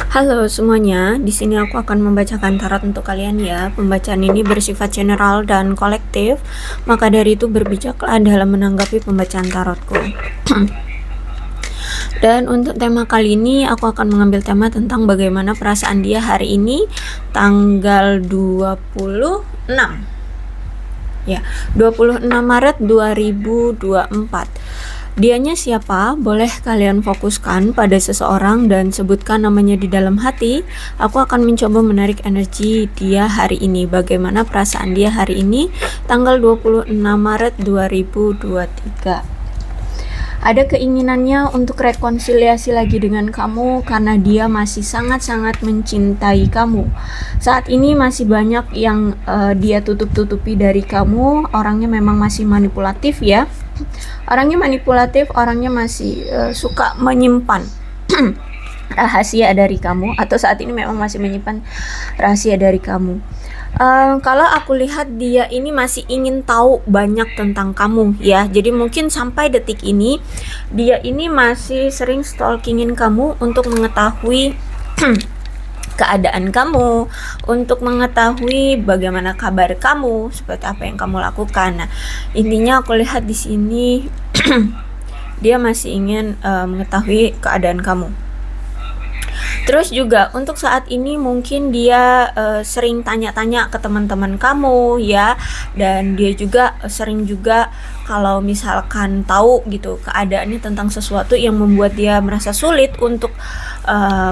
Halo semuanya, di sini aku akan membacakan tarot untuk kalian ya. Pembacaan ini bersifat general dan kolektif, maka dari itu berbijaklah dalam menanggapi pembacaan tarotku. Dan untuk tema kali ini aku akan mengambil tema tentang bagaimana perasaan dia hari ini tanggal 26 ya, 26 Maret 2024. Dianya siapa? Boleh kalian fokuskan pada seseorang dan sebutkan namanya di dalam hati. Aku akan mencoba menarik energi dia hari ini. Bagaimana perasaan dia hari ini tanggal 26 Maret 2023. Ada keinginannya untuk rekonsiliasi lagi dengan kamu karena dia masih sangat-sangat mencintai kamu. Saat ini masih banyak yang dia tutup-tutupi dari kamu. Orangnya memang masih manipulatif ya. Orangnya masih suka menyimpan rahasia dari kamu, atau saat ini memang masih menyimpan rahasia dari kamu. Kalau aku lihat dia ini masih ingin tahu banyak tentang kamu ya. Jadi mungkin sampai detik ini dia ini masih sering stalkingin kamu untuk mengetahui keadaan kamu, untuk mengetahui bagaimana kabar kamu, seperti apa yang kamu lakukan. Nah, intinya aku lihat di sini dia masih ingin mengetahui keadaan kamu. Terus juga untuk saat ini mungkin dia sering tanya-tanya ke teman-teman kamu ya, dan dia juga sering juga kalau misalkan tahu gitu keadaannya tentang sesuatu yang membuat dia merasa sulit untuk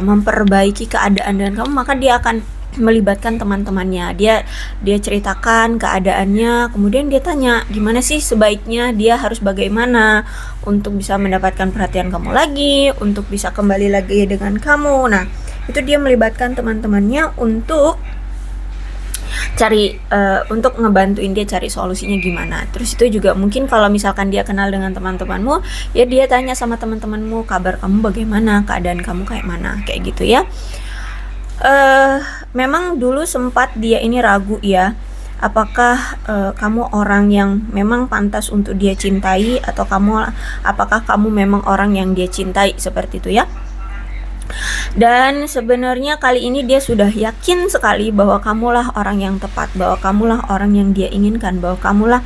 memperbaiki keadaan dengan kamu, maka dia akan melibatkan teman-temannya. Dia ceritakan keadaannya, kemudian dia tanya gimana sih sebaiknya dia harus bagaimana untuk bisa mendapatkan perhatian kamu lagi, untuk bisa kembali lagi dengan kamu. Nah, itu dia melibatkan teman-temannya untuk untuk ngebantuin dia cari solusinya gimana. Terus itu juga mungkin kalau misalkan dia kenal dengan teman-temanmu, ya dia tanya sama teman-temanmu, kabar kamu bagaimana, keadaan kamu kayak mana, kayak gitu ya. Memang dulu sempat dia ini ragu ya, apakah kamu orang yang memang pantas untuk dia cintai, atau apakah kamu memang orang yang dia cintai, seperti itu ya. Dan sebenarnya kali ini dia sudah yakin sekali bahwa kamulah orang yang tepat, bahwa kamulah orang yang dia inginkan, bahwa kamulah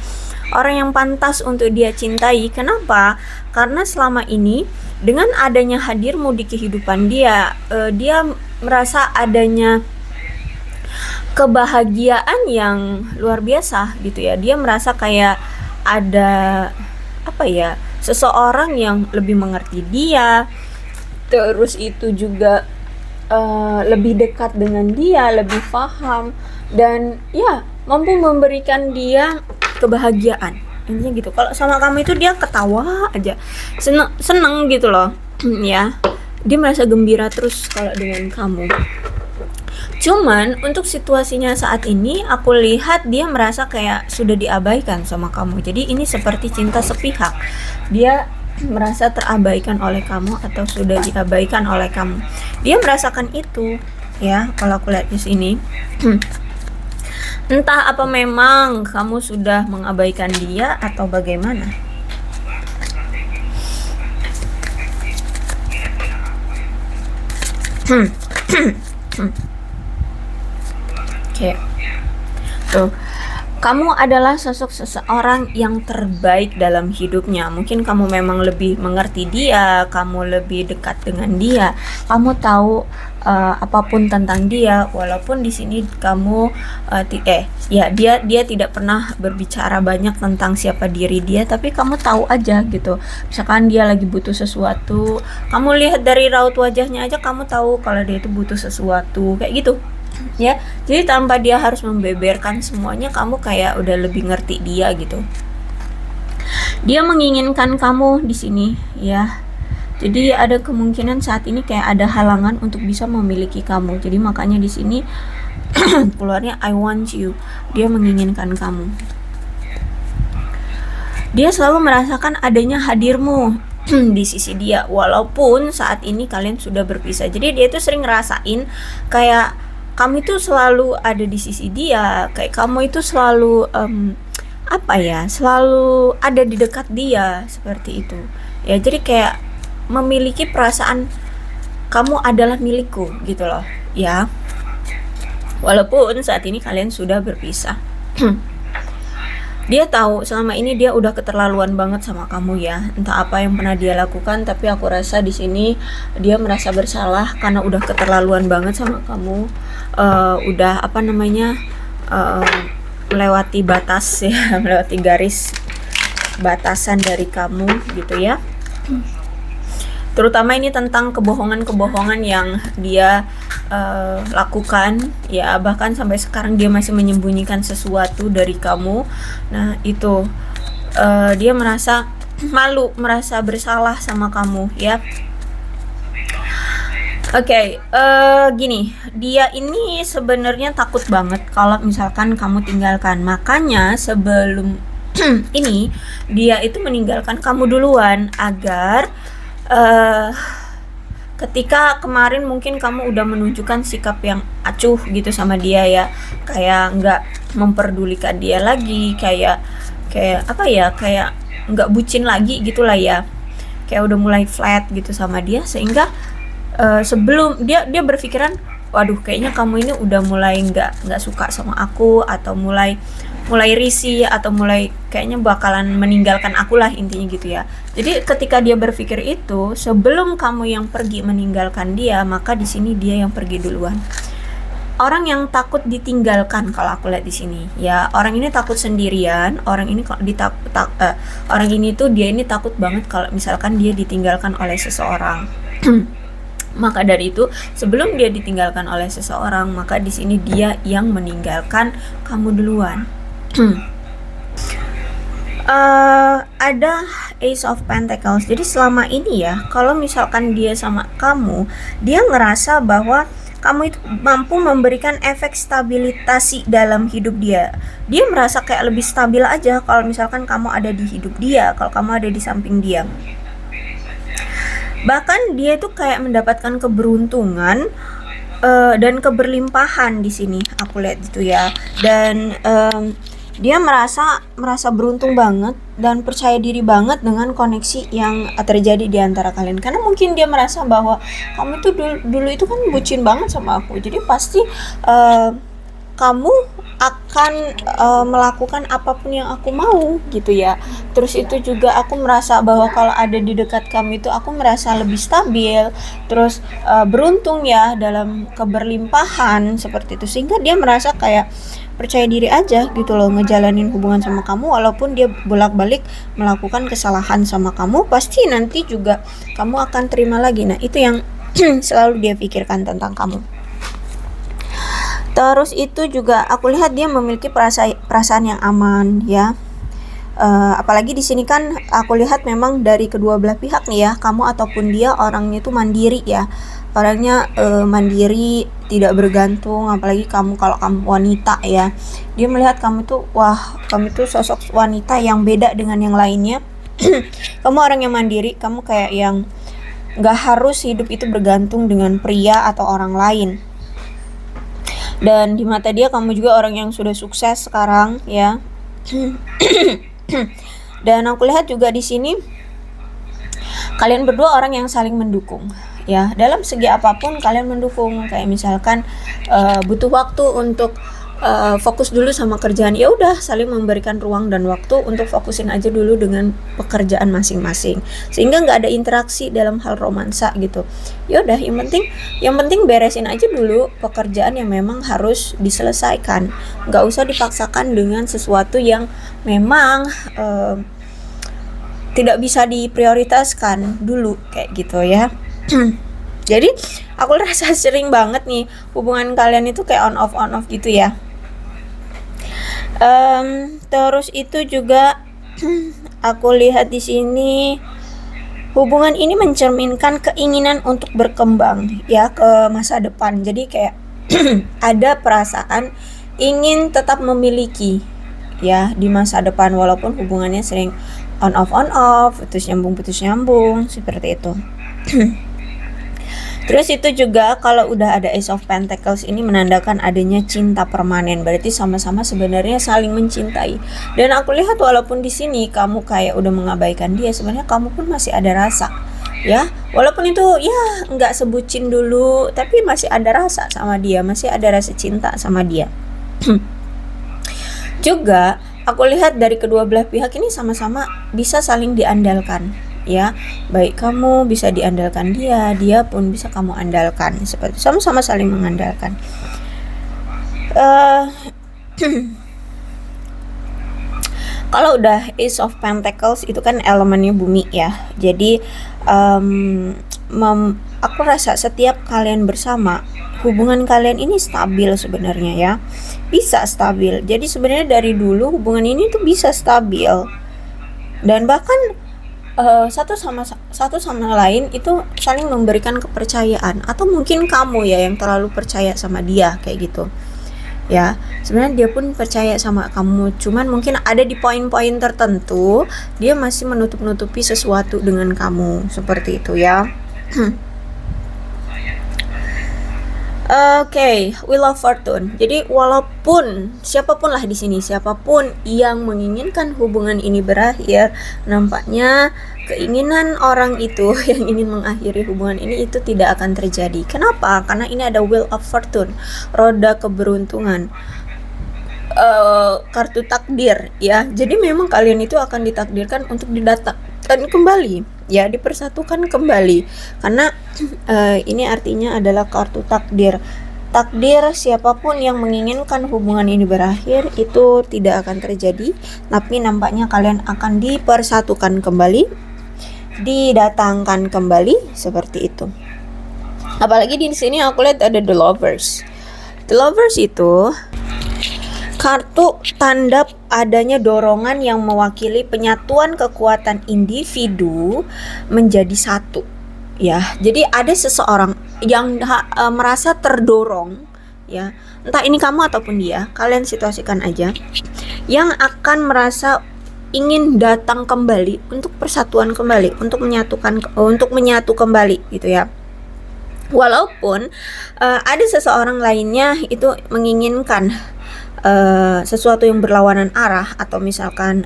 orang yang pantas untuk dia cintai. Kenapa? Karena selama ini dengan adanya hadirmu di kehidupan dia, dia merasa adanya kebahagiaan yang luar biasa gitu ya. Dia merasa kayak ada seseorang yang lebih mengerti dia, terus itu juga lebih dekat dengan dia, lebih paham, dan ya mampu memberikan dia kebahagiaan. Intinya gitu. Kalau sama kamu itu dia ketawa aja, seneng gitu loh ya. Dia merasa gembira terus kalau dengan kamu. Cuman untuk situasinya saat ini aku lihat dia merasa kayak sudah diabaikan sama kamu. Jadi ini seperti cinta sepihak. Dia merasa terabaikan oleh kamu atau sudah diabaikan oleh kamu. Dia merasakan itu ya, kalau aku lihat di sini. Entah apa memang kamu sudah mengabaikan dia atau bagaimana. Oke. Tuh. Kamu adalah sosok seseorang yang terbaik dalam hidupnya. Mungkin kamu memang lebih mengerti dia, kamu lebih dekat dengan dia, kamu tahu apapun tentang dia. Walaupun di sini kamu dia tidak pernah berbicara banyak tentang siapa diri dia, tapi kamu tahu aja gitu. Misalkan dia lagi butuh sesuatu, kamu lihat dari raut wajahnya aja kamu tahu kalau dia itu butuh sesuatu, kayak gitu. Ya, jadi tanpa dia harus membeberkan semuanya, kamu kayak udah lebih ngerti dia gitu. Dia menginginkan kamu di sini ya. Jadi ada kemungkinan saat ini kayak ada halangan untuk bisa memiliki kamu. Jadi makanya di sini keluarnya I want you. Dia menginginkan kamu. Dia selalu merasakan adanya hadirmu di sisi dia, walaupun saat ini kalian sudah berpisah. Jadi dia itu sering ngerasain kayak kamu itu selalu ada di sisi dia, kayak kamu itu selalu selalu ada di dekat dia, seperti itu ya. Jadi kayak memiliki perasaan kamu adalah milikku gitu loh ya. Walaupun saat ini kalian sudah berpisah. Dia tahu selama ini dia udah keterlaluan banget sama kamu ya. Entah apa yang pernah dia lakukan, tapi aku rasa di sini dia merasa bersalah karena udah keterlaluan banget sama kamu. Udah apa namanya? Melewati batas ya, melewati garis batasan dari kamu gitu ya. Terutama ini tentang kebohongan-kebohongan yang dia lakukan ya, bahkan sampai sekarang dia masih menyembunyikan sesuatu dari kamu. Nah itu dia merasa malu, merasa bersalah sama kamu ya. Oke, gini, dia ini sebenarnya takut banget kalau misalkan kamu tinggalkan. Makanya sebelum ini dia itu meninggalkan kamu duluan agar ketika kemarin mungkin kamu udah menunjukkan sikap yang acuh gitu sama dia ya, kayak nggak memperdulikan dia lagi, kayak apa ya, kayak nggak bucin lagi gitulah ya, kayak udah mulai flat gitu sama dia, sehingga sebelum dia berpikiran, waduh kayaknya kamu ini udah mulai nggak suka sama aku, atau mulai risih, atau mulai kayaknya bakalan meninggalkan aku lah intinya gitu ya. Jadi ketika dia berpikir itu, sebelum kamu yang pergi meninggalkan dia, maka di sini dia yang pergi duluan. Orang yang takut ditinggalkan kalau aku lihat di sini ya, orang ini takut sendirian, orang ini orang ini tuh dia ini takut banget kalau misalkan dia ditinggalkan oleh seseorang. Maka dari itu, sebelum dia ditinggalkan oleh seseorang, maka di sini dia yang meninggalkan kamu duluan. Ada Ace of Pentacles. Jadi selama ini ya, kalau misalkan dia sama kamu, dia ngerasa bahwa kamu itu mampu memberikan efek stabilitasi dalam hidup dia. Dia merasa kayak lebih stabil aja kalau misalkan kamu ada di hidup dia, kalau kamu ada di samping dia. Bahkan dia itu kayak mendapatkan keberuntungan dan keberlimpahan di sini, aku lihat gitu ya. Dan dia merasa beruntung banget dan percaya diri banget dengan koneksi yang terjadi di antara kalian, karena mungkin dia merasa bahwa kamu itu dulu itu kan bucin banget sama aku, jadi pasti kamu akan melakukan apapun yang aku mau gitu ya. Terus itu juga aku merasa bahwa kalau ada di dekat kamu itu aku merasa lebih stabil, terus beruntung ya dalam keberlimpahan seperti itu, sehingga dia merasa kayak percaya diri aja gitu loh ngejalanin hubungan sama kamu. Walaupun dia bolak-balik melakukan kesalahan sama kamu, pasti nanti juga kamu akan terima lagi. Nah itu yang selalu dia pikirkan tentang kamu. Terus itu juga aku lihat dia memiliki perasaan yang aman ya. Apalagi di sini kan aku lihat memang dari kedua belah pihak nih ya, kamu ataupun dia orangnya itu mandiri ya. Orangnya mandiri, tidak bergantung, apalagi kamu kalau kamu wanita ya. Dia melihat kamu tuh, wah kamu tuh sosok wanita yang beda dengan yang lainnya. Kamu orang yang mandiri, kamu kayak yang gak harus hidup itu bergantung dengan pria atau orang lain. Dan di mata dia kamu juga orang yang sudah sukses sekarang ya. Dan aku lihat juga di sini kalian berdua orang yang saling mendukung ya, dalam segi apapun kalian mendukung. Kayak misalkan butuh waktu untuk fokus dulu sama kerjaan, ya udah saling memberikan ruang dan waktu untuk fokusin aja dulu dengan pekerjaan masing-masing, sehingga nggak ada interaksi dalam hal romansa gitu. Ya udah yang penting beresin aja dulu pekerjaan yang memang harus diselesaikan, nggak usah dipaksakan dengan sesuatu yang memang tidak bisa diprioritaskan dulu kayak gitu ya. Jadi aku rasa sering banget nih hubungan kalian itu kayak on off gitu ya. Terus itu juga aku lihat di sini hubungan ini mencerminkan keinginan untuk berkembang ya ke masa depan. Jadi kayak ada perasaan ingin tetap memiliki ya di masa depan, walaupun hubungannya sering on off, putus nyambung seperti itu. Terus itu juga kalau udah ada Ace of Pentacles ini menandakan adanya cinta permanen, berarti sama-sama sebenarnya saling mencintai. Dan aku lihat walaupun di sini kamu kayak udah mengabaikan dia, sebenarnya kamu pun masih ada rasa ya. Walaupun itu ya nggak sebucin dulu, tapi masih ada rasa sama dia, masih ada rasa cinta sama dia. Juga aku lihat dari kedua belah pihak ini sama-sama bisa saling diandalkan, ya. Baik kamu bisa diandalkan dia, dia pun bisa kamu andalkan, seperti sama-sama saling mengandalkan. Kalau udah Ace of Pentacles itu kan elemennya bumi ya. Jadi aku rasa setiap kalian bersama, hubungan kalian ini stabil sebenarnya ya. Bisa stabil. Jadi sebenarnya dari dulu hubungan ini tuh bisa stabil. Dan bahkan satu sama lain itu saling memberikan kepercayaan, atau mungkin kamu ya yang terlalu percaya sama dia kayak gitu. Ya, sebenarnya dia pun percaya sama kamu, cuman mungkin ada di poin-poin tertentu dia masih menutup-nutupi sesuatu dengan kamu, seperti itu ya. Oke, Wheel of Fortune. Jadi walaupun siapapun lah di sini, siapapun yang menginginkan hubungan ini berakhir, nampaknya keinginan orang itu yang ingin mengakhiri hubungan ini itu tidak akan terjadi. Kenapa? Karena ini ada Wheel of Fortune, roda keberuntungan. Kartu takdir ya. Jadi memang kalian itu akan ditakdirkan untuk didatangkan kembali, ya, dipersatukan kembali. Karena ini artinya adalah kartu takdir. Takdir siapapun yang menginginkan hubungan ini berakhir itu tidak akan terjadi, tapi nampaknya kalian akan dipersatukan kembali, didatangkan kembali, seperti itu. Apalagi di sini aku lihat ada The Lovers. The Lovers itu kartu tanda adanya dorongan yang mewakili penyatuan kekuatan individu menjadi satu. Ya, jadi ada seseorang yang merasa terdorong, ya. Entah ini kamu ataupun dia, kalian situasikan aja, yang akan merasa ingin datang kembali untuk persatuan kembali, untuk menyatu kembali gitu ya. Walaupun ada seseorang lainnya itu menginginkan sesuatu yang berlawanan arah, atau misalkan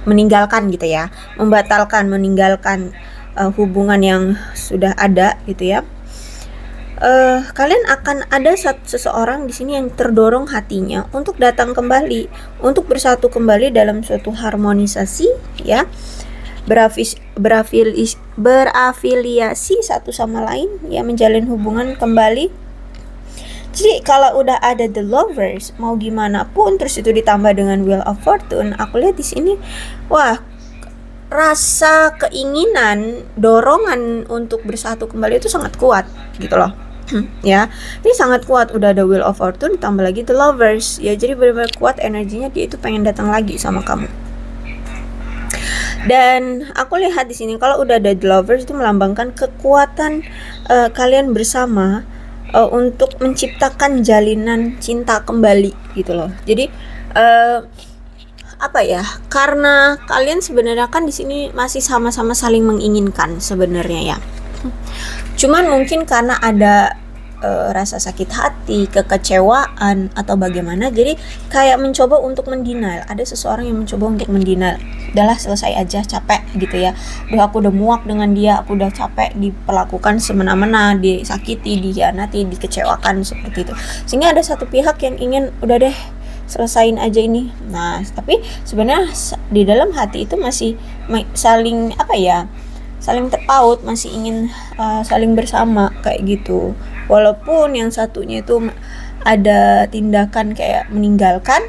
meninggalkan gitu ya, meninggalkan hubungan yang sudah ada gitu ya. Kalian akan ada seseorang di sini yang terdorong hatinya untuk datang kembali, untuk bersatu kembali dalam suatu harmonisasi ya, berafiliasi satu sama lain ya, menjalin hubungan kembali. Jadi kalau udah ada The Lovers, mau gimana pun terus itu ditambah dengan Wheel of Fortune, aku lihat di sini, wah, rasa keinginan, dorongan untuk bersatu kembali itu sangat kuat gitu loh. Ya, ini sangat kuat. Udah ada Wheel of Fortune ditambah lagi The Lovers. Ya, jadi benar-benar kuat energinya, dia itu pengen datang lagi sama kamu. Dan aku lihat di sini kalau udah ada The Lovers itu melambangkan kekuatan kalian bersama untuk menciptakan jalinan cinta kembali gitu loh. Jadi apa ya? Karena kalian sebenarnya kan di sini masih sama-sama saling menginginkan sebenarnya ya. Cuman mungkin karena ada rasa sakit hati, kekecewaan atau bagaimana, jadi kayak mencoba untuk mendenial. Ada seseorang yang mencoba untuk mendenial. Udahlah, selesai aja, capek gitu ya. Aku udah muak dengan dia, aku udah capek diperlakukan semena-mena, disakiti, dikhianati, dikecewakan seperti itu. Sehingga ada satu pihak yang ingin udah deh selesain aja ini. Nah, tapi sebenarnya di dalam hati itu masih saling saling terpaut, masih ingin saling bersama kayak gitu. Walaupun yang satunya itu ada tindakan kayak meninggalkan,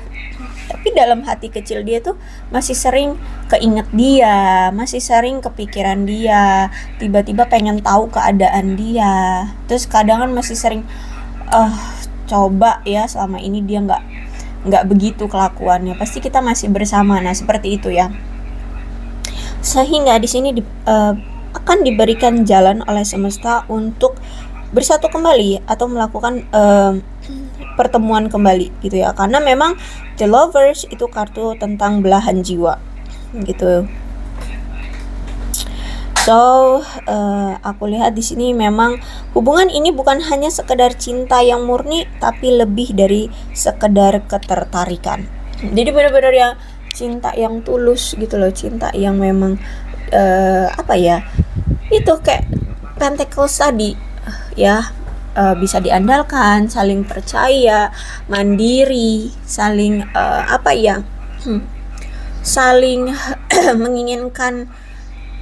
tapi dalam hati kecil dia tuh masih sering keinget dia, masih sering kepikiran dia, tiba-tiba pengen tahu keadaan dia. Terus kadang kan masih sering coba ya, selama ini dia nggak begitu kelakuannya, pasti kita masih bersama. Nah, seperti itu ya. Sehingga di sini akan diberikan jalan oleh semesta untuk bersatu kembali atau melakukan pertemuan kembali gitu ya. Karena memang The Lovers itu kartu tentang belahan jiwa gitu. So, aku lihat di sini memang hubungan ini bukan hanya sekedar cinta yang murni, tapi lebih dari sekedar ketertarikan. Jadi benar-benar yang cinta yang tulus gitu loh, cinta yang memang Itu kayak Pentacles tadi ya, bisa diandalkan, saling percaya, mandiri, saling apa ya, saling menginginkan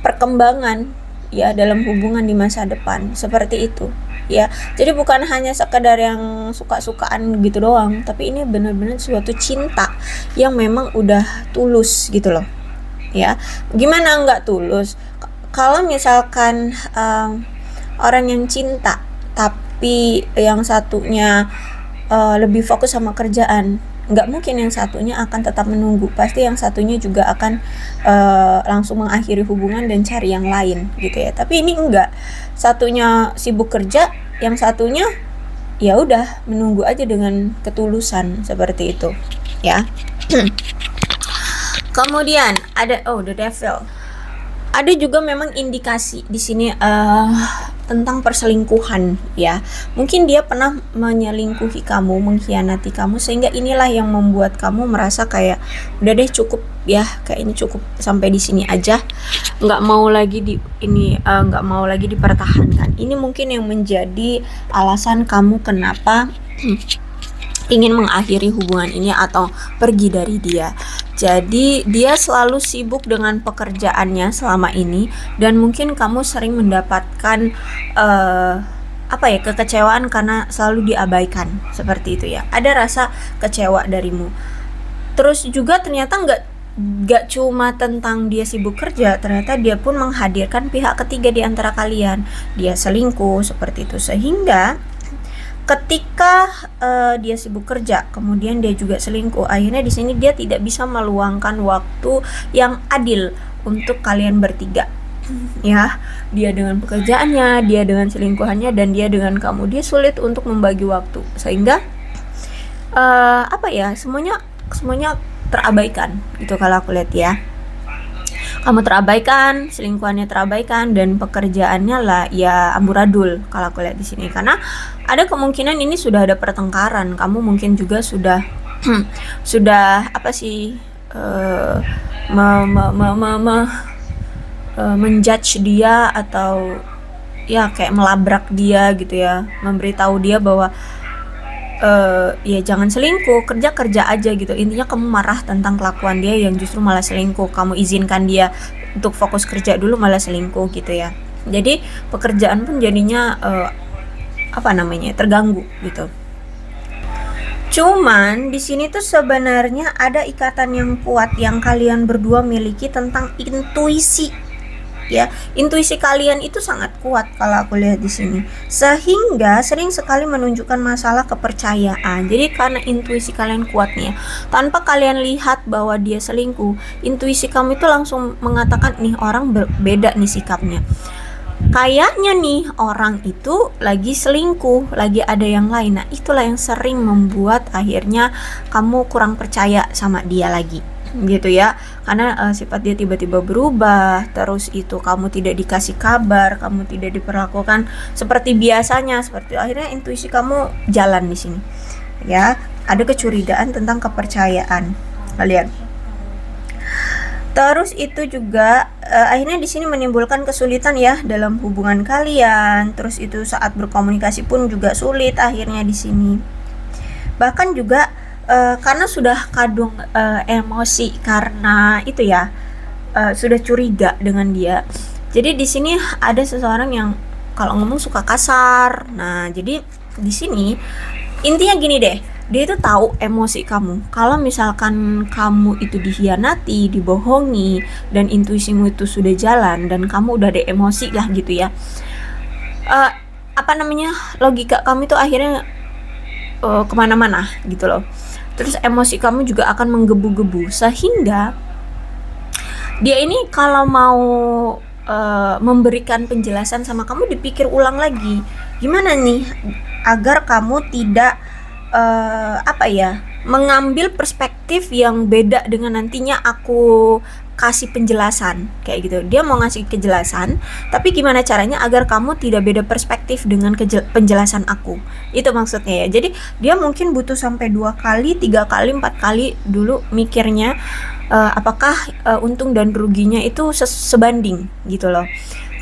perkembangan ya dalam hubungan di masa depan, seperti itu ya. Jadi bukan hanya sekadar yang suka-sukaan gitu doang, tapi ini benar-benar suatu cinta yang memang udah tulus gitu loh ya. Gimana nggak tulus kalau misalkan orang yang cinta tapi yang satunya lebih fokus sama kerjaan, nggak mungkin yang satunya akan tetap menunggu, pasti yang satunya juga akan langsung mengakhiri hubungan dan cari yang lain gitu ya. Tapi ini enggak, satunya sibuk kerja, yang satunya ya udah menunggu aja dengan ketulusan, seperti itu ya. Kemudian ada The Devil. Ada juga memang indikasi di sini tentang perselingkuhan ya. Mungkin dia pernah menyelingkuhi kamu, mengkhianati kamu, sehingga inilah yang membuat kamu merasa kayak udah deh cukup ya, kayak ini cukup sampai di sini aja, nggak mau lagi nggak mau lagi dipertahankan. Ini mungkin yang menjadi alasan kamu kenapa ingin mengakhiri hubungan ini atau pergi dari dia. Jadi dia selalu sibuk dengan pekerjaannya selama ini, dan mungkin kamu sering mendapatkan kekecewaan karena selalu diabaikan, seperti itu ya. Ada rasa kecewa darimu. Terus juga ternyata nggak cuma tentang dia sibuk kerja, ternyata dia pun menghadirkan pihak ketiga di antara kalian. Dia selingkuh, seperti itu, sehingga ketika dia sibuk kerja, kemudian dia juga selingkuh, akhirnya di sini dia tidak bisa meluangkan waktu yang adil untuk kalian bertiga ya. Dia dengan pekerjaannya, dia dengan selingkuhannya, dan dia dengan kamu, dia sulit untuk membagi waktu, sehingga semuanya terabaikan gitu kalau aku lihat ya. Kamu terabaikan, selingkuhannya terabaikan, dan pekerjaannya lah ya amburadul kalau aku lihat di sini. Karena ada kemungkinan ini sudah ada pertengkaran, kamu mungkin juga sudah sudah menjudge dia, atau ya kayak melabrak dia gitu ya, memberitahu dia bahwa ya jangan selingkuh, kerja aja gitu. Intinya kamu marah tentang kelakuan dia yang justru malah selingkuh, kamu izinkan dia untuk fokus kerja dulu malah selingkuh gitu ya. Jadi pekerjaan pun jadinya terganggu gitu. Cuman di sini tuh sebenarnya ada ikatan yang kuat yang kalian berdua miliki tentang intuisi ya. Intuisi kalian itu sangat kuat kalau aku lihat di sini, sehingga sering sekali menunjukkan masalah kepercayaan. Jadi karena intuisi kalian kuat nih ya, tanpa kalian lihat bahwa dia selingkuh, intuisi kamu itu langsung mengatakan nih orang beda nih sikapnya, kayaknya nih orang itu lagi selingkuh, lagi ada yang lain. Nah itulah yang sering membuat akhirnya kamu kurang percaya sama dia lagi gitu ya, karena sifat dia tiba-tiba berubah, terus itu kamu tidak dikasih kabar, kamu tidak diperlakukan seperti biasanya, seperti akhirnya intuisi kamu jalan di sini ya. Ada kecurigaan tentang kepercayaan kalian. Terus itu juga akhirnya di sini menimbulkan kesulitan ya dalam hubungan kalian. Terus itu saat berkomunikasi pun juga sulit akhirnya di sini. Bahkan juga karena sudah kadung emosi karena itu ya, sudah curiga dengan dia. Jadi di sini ada seseorang yang kalau ngomong suka kasar. Nah, jadi di sini intinya gini deh, dia itu tahu emosi kamu. Kalau misalkan kamu itu dikhianati, dibohongi, dan intuisimu itu sudah jalan dan kamu udah ada emosi lah gitu ya. Logika kamu itu akhirnya kemana-mana gitu loh. Terus emosi kamu juga akan menggebu-gebu, sehingga dia ini kalau mau memberikan penjelasan sama kamu dipikir ulang lagi, gimana nih agar kamu tidak mengambil perspektif yang beda dengan nantinya aku kasih penjelasan kayak gitu. Dia mau ngasih kejelasan, tapi gimana caranya agar kamu tidak beda perspektif dengan penjelasan aku, itu maksudnya ya. Jadi dia mungkin butuh sampai 2 kali, 3 kali, 4 kali dulu mikirnya apakah untung dan ruginya itu sebanding gitu loh.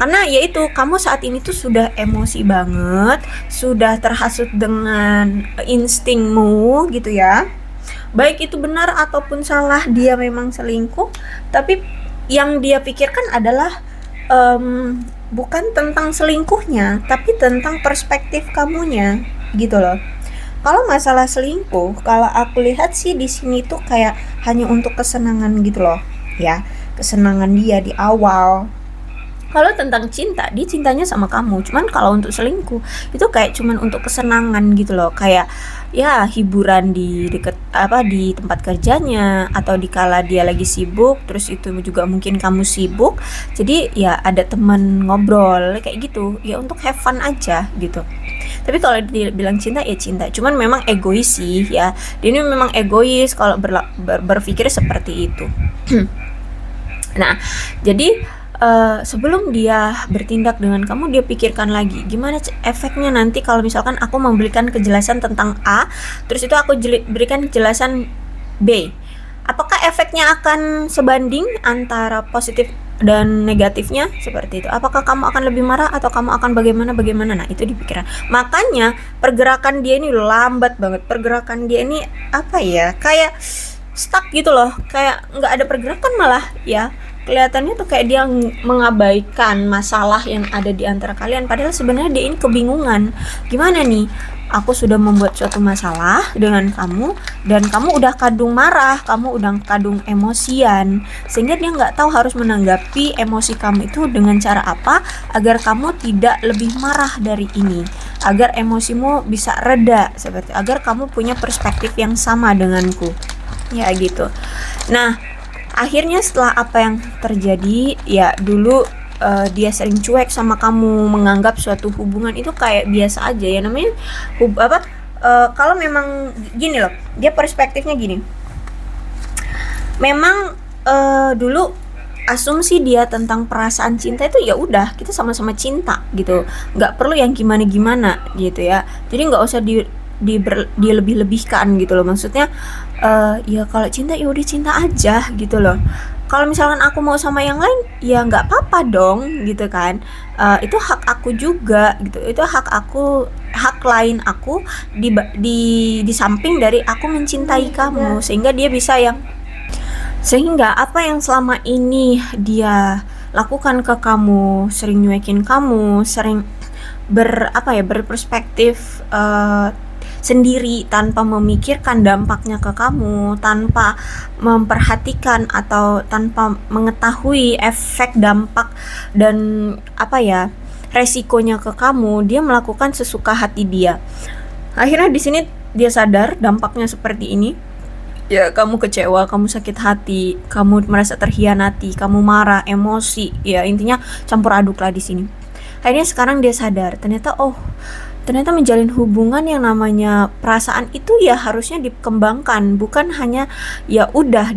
Karena yaitu kamu saat ini tuh sudah emosi banget, sudah terhasut dengan instingmu gitu ya. Baik itu benar ataupun salah dia memang selingkuh, tapi yang dia pikirkan adalah bukan tentang selingkuhnya, tapi tentang perspektif kamunya gitu loh. Kalau masalah selingkuh, kalau aku lihat sih di sini tuh kayak hanya untuk kesenangan gitu loh, ya. Kesenangan dia di awal. Kalau tentang cinta, dia cintanya sama kamu. Cuman kalau untuk selingkuh, itu kayak cuman untuk kesenangan gitu loh. Kayak ya hiburan di deket di tempat kerjanya, atau dikala dia lagi sibuk, terus itu juga mungkin kamu sibuk. Jadi ya ada teman ngobrol kayak gitu. Ya untuk have fun aja gitu. Tapi kalau dia bilang cinta ya cinta. Cuman memang egois sih ya. Dia ini memang egois kalau berpikir seperti itu. Nah, jadi sebelum dia bertindak dengan kamu, dia pikirkan lagi gimana efeknya nanti kalau misalkan aku memberikan kejelasan tentang A, terus itu aku berikan kejelasan B. Apakah efeknya akan sebanding antara positif dan negatifnya seperti itu? Apakah kamu akan lebih marah atau kamu akan bagaimana? Nah, itu dipikirkan. Makanya pergerakan dia ini lambat banget. Pergerakan dia ini kayak stuck gitu loh, kayak nggak ada pergerakan malah ya. Kelihatannya tuh kayak dia mengabaikan masalah yang ada di antara kalian, padahal sebenarnya dia ini kebingungan. Gimana nih? Aku sudah membuat suatu masalah dengan kamu, dan kamu udah kadung marah, kamu udah kadung emosian, sehingga dia nggak tahu harus menanggapi emosi kamu itu dengan cara apa agar kamu tidak lebih marah dari ini, agar emosimu bisa reda, seperti agar kamu punya perspektif yang sama denganku. Ya gitu. Nah, akhirnya setelah apa yang terjadi, ya dulu dia sering cuek sama kamu, menganggap suatu hubungan itu kayak biasa aja ya, namanya kalau memang gini loh, dia perspektifnya gini. Memang dulu asumsi dia tentang perasaan cinta itu ya udah kita sama-sama cinta gitu, nggak perlu yang gimana-gimana gitu ya. Jadi nggak usah dilebih-lebihkan gitu loh, maksudnya ya kalau cinta ya udah cinta aja gitu loh. Kalau misalkan aku mau sama yang lain ya nggak apa-apa dong gitu kan. Itu hak aku juga gitu, itu hak aku, hak lain aku di samping dari aku mencintai kamu, sehingga apa yang selama ini dia lakukan ke kamu, sering nyuekin kamu, sering berperspektif sendiri tanpa memikirkan dampaknya ke kamu, tanpa memperhatikan atau tanpa mengetahui efek dampak dan resikonya ke kamu, dia melakukan sesuka hati dia. Akhirnya di sini dia sadar dampaknya seperti ini. Ya, kamu kecewa, kamu sakit hati, kamu merasa terhianati, kamu marah, emosi, ya intinya campur aduk lah di sini. Akhirnya sekarang dia sadar, ternyata menjalin hubungan yang namanya perasaan itu ya harusnya dikembangkan, bukan hanya ya udah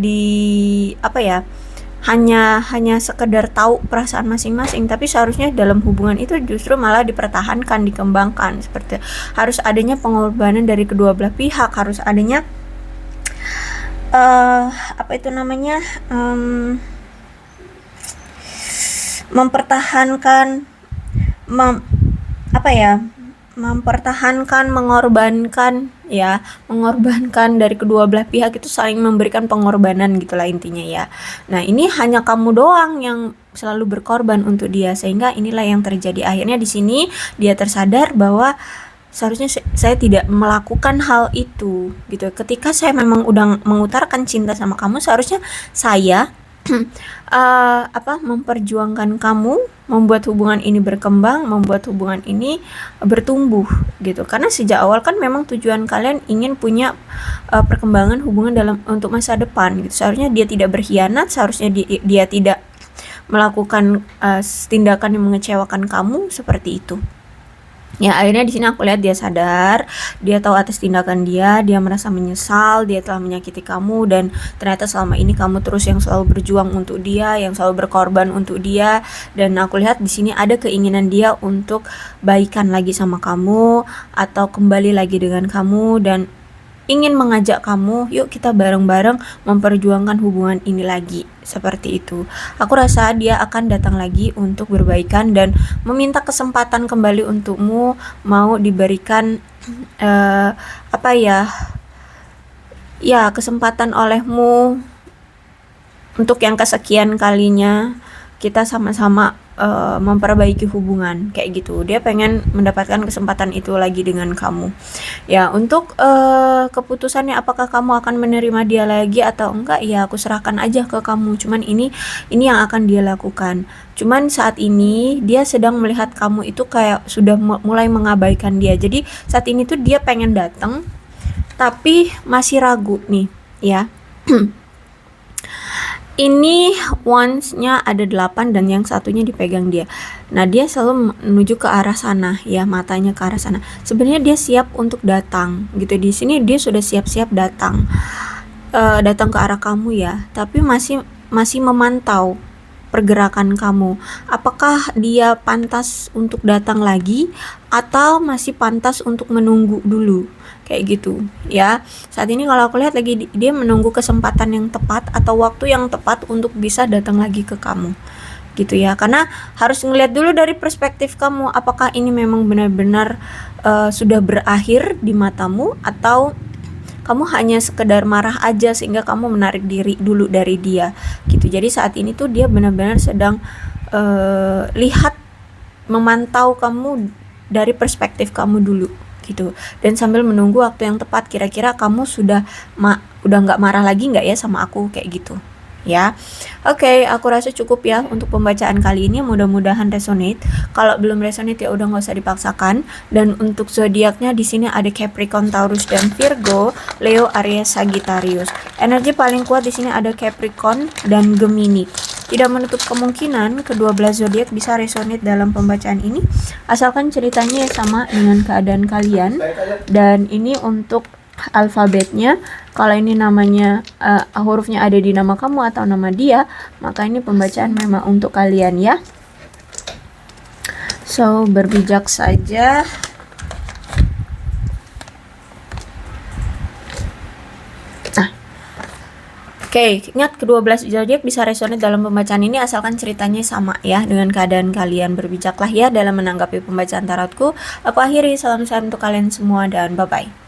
hanya sekedar tahu perasaan masing-masing, tapi seharusnya dalam hubungan itu justru malah dipertahankan, dikembangkan. Seperti harus adanya pengorbanan dari kedua belah pihak, harus adanya mempertahankan mengorbankan dari kedua belah pihak, itu saling memberikan pengorbanan gitulah intinya ya. Nah, ini hanya kamu doang yang selalu berkorban untuk dia, sehingga inilah yang terjadi. Akhirnya di sini dia tersadar bahwa seharusnya saya tidak melakukan hal itu gitu. Ketika saya memang udah mengutarakan cinta sama kamu, seharusnya saya memperjuangkan kamu, membuat hubungan ini berkembang, membuat hubungan ini bertumbuh gitu. Karena sejak awal kan memang tujuan kalian ingin punya perkembangan hubungan untuk masa depan gitu. Seharusnya dia tidak berkhianat, seharusnya dia tidak melakukan tindakan yang mengecewakan kamu seperti itu. Ya, akhirnya di sini aku lihat dia sadar, dia tahu atas tindakan dia merasa menyesal, dia telah menyakiti kamu, dan ternyata selama ini kamu terus yang selalu berjuang untuk dia, yang selalu berkorban untuk dia. Dan aku lihat di sini ada keinginan dia untuk baikan lagi sama kamu atau kembali lagi dengan kamu, dan ingin mengajak kamu, yuk kita bareng-bareng memperjuangkan hubungan ini lagi. Seperti itu. Aku rasa dia akan datang lagi untuk berbaikan dan meminta kesempatan kembali untukmu, mau diberikan apa ya? Ya, kesempatan olehmu untuk yang kesekian kalinya kita sama-sama memperbaiki hubungan kayak gitu. Dia pengen mendapatkan kesempatan itu lagi dengan kamu. Ya, untuk keputusannya apakah kamu akan menerima dia lagi atau enggak, ya aku serahkan aja ke kamu. Cuman ini yang akan dia lakukan. Cuman saat ini dia sedang melihat kamu itu kayak sudah mulai mengabaikan dia. Jadi saat ini tuh dia pengen datang tapi masih ragu nih, ya. Ini wands-nya ada 8 dan yang satunya dipegang dia. Nah, dia selalu menuju ke arah sana ya, matanya ke arah sana. Sebenarnya dia siap untuk datang gitu. Di sini dia sudah siap-siap datang. Datang ke arah kamu ya, tapi masih memantau pergerakan kamu. Apakah dia pantas untuk datang lagi atau masih pantas untuk menunggu dulu? Kayak gitu ya. Saat ini kalau aku lihat lagi dia menunggu kesempatan yang tepat atau waktu yang tepat untuk bisa datang lagi ke kamu gitu ya, karena harus ngelihat dulu dari perspektif kamu, apakah ini memang benar-benar sudah berakhir di matamu atau kamu hanya sekedar marah aja sehingga kamu menarik diri dulu dari dia gitu. Jadi saat ini tuh dia benar-benar sedang lihat, memantau kamu dari perspektif kamu dulu gitu, dan sambil menunggu waktu yang tepat, kira-kira kamu sudah udah nggak marah lagi nggak ya sama aku kayak gitu ya. Oke, aku rasa cukup ya untuk pembacaan kali ini, mudah-mudahan resonate. Kalau belum resonate ya udah nggak usah dipaksakan. Dan untuk zodiaknya di sini ada Capricorn, Taurus dan Virgo, Leo, Aries, Sagittarius. Energi paling kuat di sini ada Capricorn dan Gemini. Tidak menutup kemungkinan kedua belah zodiak bisa resonate dalam pembacaan ini, asalkan ceritanya sama dengan keadaan kalian. Dan ini untuk alfabetnya, kalau ini namanya hurufnya ada di nama kamu atau nama dia, maka ini pembacaan memang untuk kalian ya. So, berbijak saja. Oke, ingat kedua belas zodiak bisa resonate dalam pembacaan ini asalkan ceritanya sama ya dengan keadaan kalian. Berbijaklah ya dalam menanggapi pembacaan tarotku. Aku akhiri, salam sehat untuk kalian semua dan bye-bye.